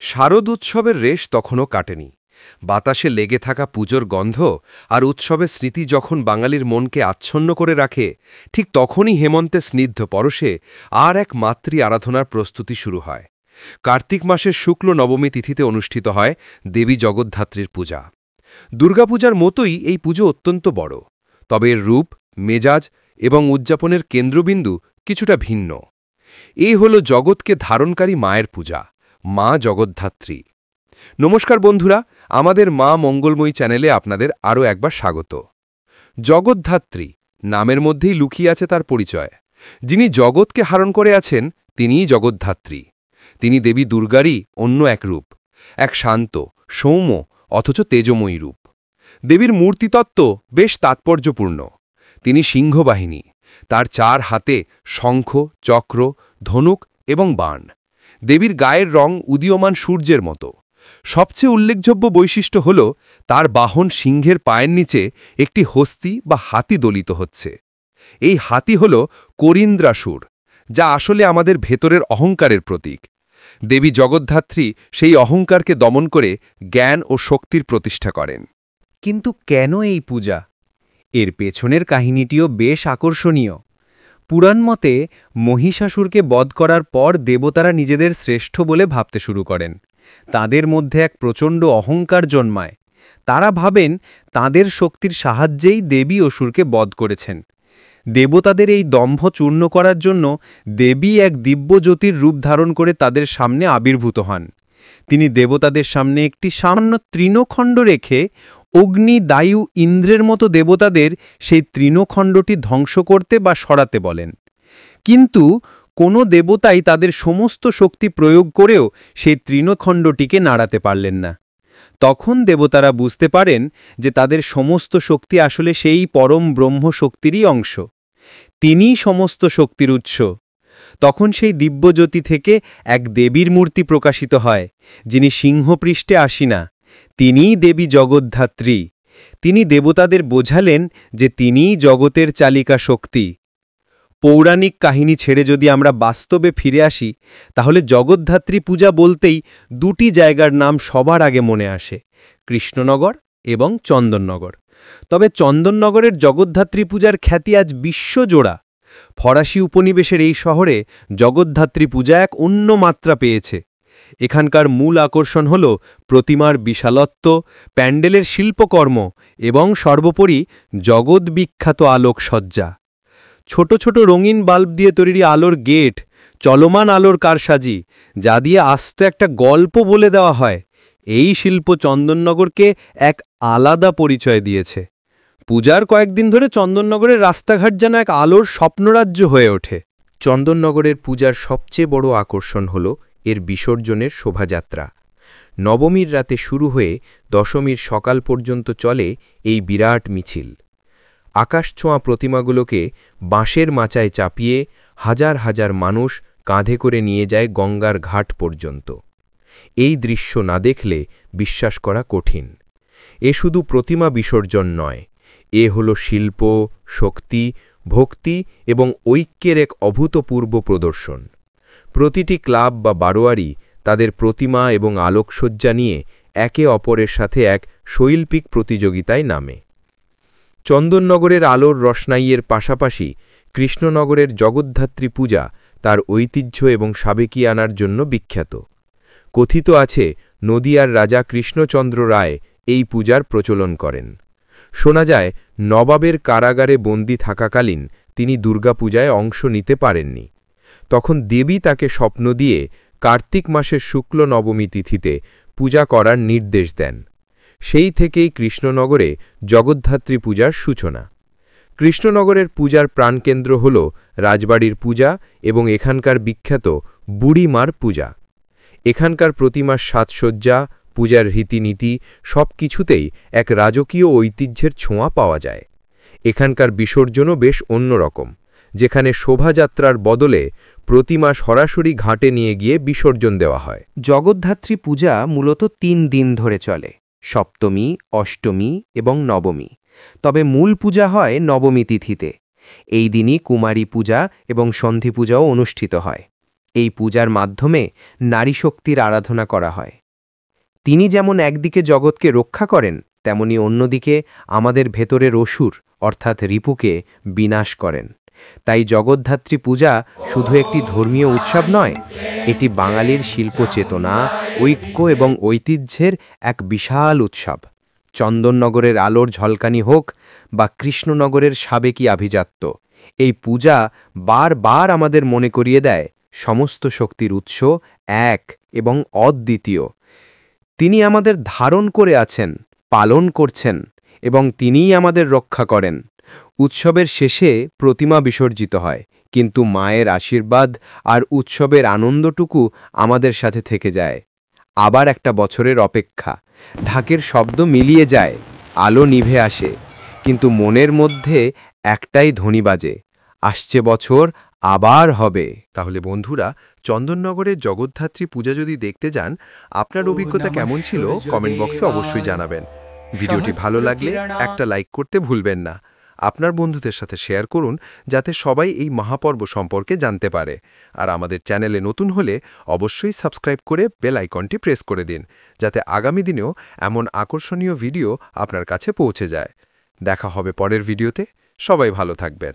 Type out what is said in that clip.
শারদ উৎসবের রেশ তখনও কাটেনি। বাতাসে লেগে থাকা পুজোর গন্ধ আর উৎসবের স্মৃতি যখন বাঙালির মনকে আচ্ছন্ন করে রাখে, ঠিক তখনই হেমন্তে স্নিগ্ধ পরশে আর এক মাতৃ আরাধনার প্রস্তুতি শুরু হয়। কার্তিক মাসের শুক্ল নবমী তিথিতে অনুষ্ঠিত হয় দেবী জগদ্ধাত্রীর পূজা। দুর্গাপূজার মতোই এই পুজো অত্যন্ত বড়, তবে এর রূপ, মেজাজ এবং উদযাপনের কেন্দ্রবিন্দু কিছুটা ভিন্ন। এই হল জগৎকে ধারণকারী মায়ের পূজা, মা জগদ্ধাত্রী। নমস্কার বন্ধুরা, আমাদের মা মঙ্গলময়ী চ্যানেলে আপনাদের আরও একবার স্বাগত। জগদ্ধাত্রী নামের মধ্যেই লুকিয়ে আছে তার পরিচয়। যিনি জগৎকে হারণ করে আছেন, তিনিই জগদ্ধাত্রী। তিনি দেবী দুর্গারই অন্য এক রূপ, এক শান্ত, সৌম্য অথচ তেজময়ী রূপ। দেবীর মূর্তিতত্ত্ব বেশ তাৎপর্যপূর্ণ। তিনি সিংহবাহিনী, তার 4 হাতে শঙ্খ, চক্র, ধনুক এবং বাণ। দেবীর গায়ের রং উদীয়মান সূর্যের মতো। সবচেয়ে উল্লেখযোগ্য বৈশিষ্ট্য হল তার বাহন সিংহের পায়ের নিচে একটি হস্তি বা হাতি দলিত হচ্ছে। এই হাতি হল করিন্দ্রাসুর, যা আসলে আমাদের ভেতরের অহংকারের প্রতীক। দেবী জগদ্ধাত্রী সেই অহংকারকে দমন করে জ্ঞান ও শক্তির প্রতিষ্ঠা করেন। কিন্তু কেন এই পূজা? এর পেছনের কাহিনীটিও বেশ আকর্ষণীয়। পুরাণ মতে মহিষাসুরকে বধ করার পর দেবতারা নিজেদের শ্রেষ্ঠ বলে ভাবতে শুরু করেন। তাদের মধ্যে এক প্রচণ্ড অহংকার জন্মায়। তারা ভাবেন তাদের শক্তির সাহায্যেই দেবী অসুরকে বধ করেছেন। দেবতাদের এই দম্ভ চূর্ণ করার জন্য দেবী এক দিব্য জ্যোতির রূপ ধারণ করে তাদের সামনে আবির্ভূত হন। তিনি দেবতাদের সামনে একটি সামান্য তৃণখণ্ড রেখে অগ্নি, বায়ু, ইন্দ্রের মতো দেবতাদের সেই তৃণখণ্ডটি ধ্বংস করতে বা সরাতে বলেন। কিন্তু কোনো দেবতাই তাদের সমস্ত শক্তি প্রয়োগ করেও সেই তৃণখণ্ডটিকে নাড়াতে পারলেন না। তখন দেবতারা বুঝতে পারেন যে তাদের সমস্ত শক্তি আসলে সেই পরম ব্রহ্ম শক্তিরই অংশ। তিনিই সমস্ত শক্তির উৎস। তখন সেই দিব্যজ্যোতি থেকে এক দেবীর মূর্তি প্রকাশিত হয়, যিনি সিংহপৃষ্ঠে আসীনা। তিনিই দেবী জগদ্ধাত্রী। তিনি দেবতাদের বোঝালেন যে তিনিই জগতের চালিকা শক্তি। পৌরাণিক কাহিনী ছেড়ে যদি আমরা বাস্তবে ফিরে আসি, তাহলে জগদ্ধাত্রী পূজা বলতেই 2টি জায়গার নাম সবার আগে মনে আসে, কৃষ্ণনগর এবং চন্দননগর। তবে চন্দননগরের জগদ্ধাত্রী পূজার খ্যাতি আজ বিশ্বজোড়া। ফরাসি উপনিবেশের এই শহরে জগদ্ধাত্রী পূজা এক অন্য মাত্রা পেয়েছে। এখানকার মূল আকর্ষণ হল প্রতিমার বিশালত্ব, প্যান্ডেলের শিল্পকর্ম এবং সর্বোপরি জগৎবিখ্যাত আলোকসজ্জা। ছোট ছোট রঙিন বাল্ব দিয়ে তৈরি আলোর গেট, চলমান আলোর কারসাজি, যা দিয়ে আস্ত একটা গল্প বলে দেওয়া হয়। এই শিল্প চন্দননগরকে এক আলাদা পরিচয় দিয়েছে। পূজার কয়েকদিন ধরে চন্দননগরের রাস্তাঘাট যেন এক আলোর স্বপ্নরাজ্য হয়ে ওঠে। চন্দননগরের পূজার সবচেয়ে বড় আকর্ষণ হল এর বিসর্জনের শোভাযাত্রা। নবমীর রাতে শুরু হয়ে দশমীর সকাল পর্যন্ত চলে এই বিরাট মিছিল। আকাশছোঁয়া প্রতিমাগুলোকে বাঁশের মাচায় চাপিয়ে হাজার হাজার মানুষ কাঁধে করে নিয়ে যায় গঙ্গার ঘাট পর্যন্ত। এই দৃশ্য না দেখলে বিশ্বাস করা কঠিন। এ শুধু প্রতিমা বিসর্জন নয়, এ হল শিল্প, শক্তি, ভক্তি এবং ঐক্যের এক অভূতপূর্ব প্রদর্শন। প্রতিটি ক্লাব বা বারোয়ারি তাদের প্রতিমা এবং আলোকসজ্জা নিয়ে একে অপরের সাথে এক শৈল্পিক প্রতিযোগিতায় নামে। চন্দননগরের আলোর রসনাইয়ের পাশাপাশি কৃষ্ণনগরের জগদ্ধাত্রী পূজা তার ঐতিহ্য এবং সাবেকিয়ানার জন্য বিখ্যাত। কথিত আছে নদিয়ার রাজা কৃষ্ণচন্দ্র রায় এই পূজার প্রচলন করেন। শোনা যায় নবাবের কারাগারে বন্দী থাকাকালীন তিনি দুর্গাপূজায় অংশ নিতে পারেননি। তখন দেবী তাকে স্বপ্ন দিয়ে কার্তিক মাসের শুক্ল নবমী তিথিতে পূজা করার নির্দেশ দেন। সেই থেকেই কৃষ্ণনগরে জগদ্ধাত্রী পূজার সূচনা। কৃষ্ণনগরের পূজার প্রাণকেন্দ্র হল রাজবাড়ির পূজা এবং এখানকার বিখ্যাত বুড়িমার পূজা। এখানকার প্রতিমার সাজসজ্জা, পূজার রীতিনীতি সবকিছুতেই এক রাজকীয় ঐতিহ্যের ছোঁয়া পাওয়া যায়। এখানকার বিসর্জনও বেশ অন্যরকম, যেখানে শোভাযাত্রার বদলে প্রতিমা সরাসরি ঘাটে নিয়ে গিয়ে বিসর্জন দেওয়া হয়। জগদ্ধাত্রী পূজা মূলত 3 দিন ধরে চলে, সপ্তমী, অষ্টমী এবং নবমী। তবে মূল পূজা হয় নবমী তিথিতে। এই দিনই কুমারী পূজা এবং সন্ধি পূজাও অনুষ্ঠিত হয়। এই পূজার মাধ্যমে নারী শক্তির আরাধনা করা হয়। তিনি যেমন একদিকে জগৎকে রক্ষা করেন, তেমনি অন্যদিকে আমাদের ভেতরের অসুর অর্থাৎ রিপুকে বিনাশ করেন। তাই জগদ্ধাত্রী পূজা শুধু একটি ধর্মীয় উৎসব নয়, এটি বাঙালির শিল্প চেতনা, ঐক্য এবং ঐতিহ্যের এক বিশাল উৎসব। চন্দননগরের আলোর ঝলকানি হোক বা কৃষ্ণনগরের সাবেকি আভিজাত্য, এই পূজা বারবার আমাদের মনে করিয়ে দেয় সমস্ত শক্তির উৎস এক এবং অদ্বিতীয়। তিনি আমাদের ধারণ করে আছেন, পালন করছেন এবং তিনিই আমাদের রক্ষা করেন। উৎসবের শেষে প্রতিমা বিসর্জিত হয়, কিন্তু মায়ের আশীর্বাদ আর উৎসবের আনন্দটুকু আমাদের সাথে থেকে যায়। আবার একটা বছরের অপেক্ষা, ঢাকের শব্দ মিলিয়ে যায়, আলো নিভে আসে, কিন্তু মনের মধ্যে একটাই ধ্বনি বাজে, আসছে বছর আবার হবে। তাহলে বন্ধুরা, চন্দননগরের জগদ্ধাত্রী পূজা যদি দেখতে যান, আপনার অভিজ্ঞতা কেমন ছিল কমেন্ট বক্সে অবশ্যই জানাবেন। ভিডিওটি ভালো লাগলে একটা লাইক করতে ভুলবেন না। আপনার বন্ধুদের সাথে শেয়ার করুন, যাতে সবাই এই মহাপর্ব সম্পর্কে জানতে পারে। আর আমাদের চ্যানেলে নতুন হলে অবশ্যই সাবস্ক্রাইব করে বেল আইকনটি প্রেস করে দিন, যাতে আগামী দিনেও এমন আকর্ষণীয় ভিডিও আপনার কাছে পৌঁছে যায়। দেখা হবে পরের ভিডিওতে। সবাই ভালো থাকবেন।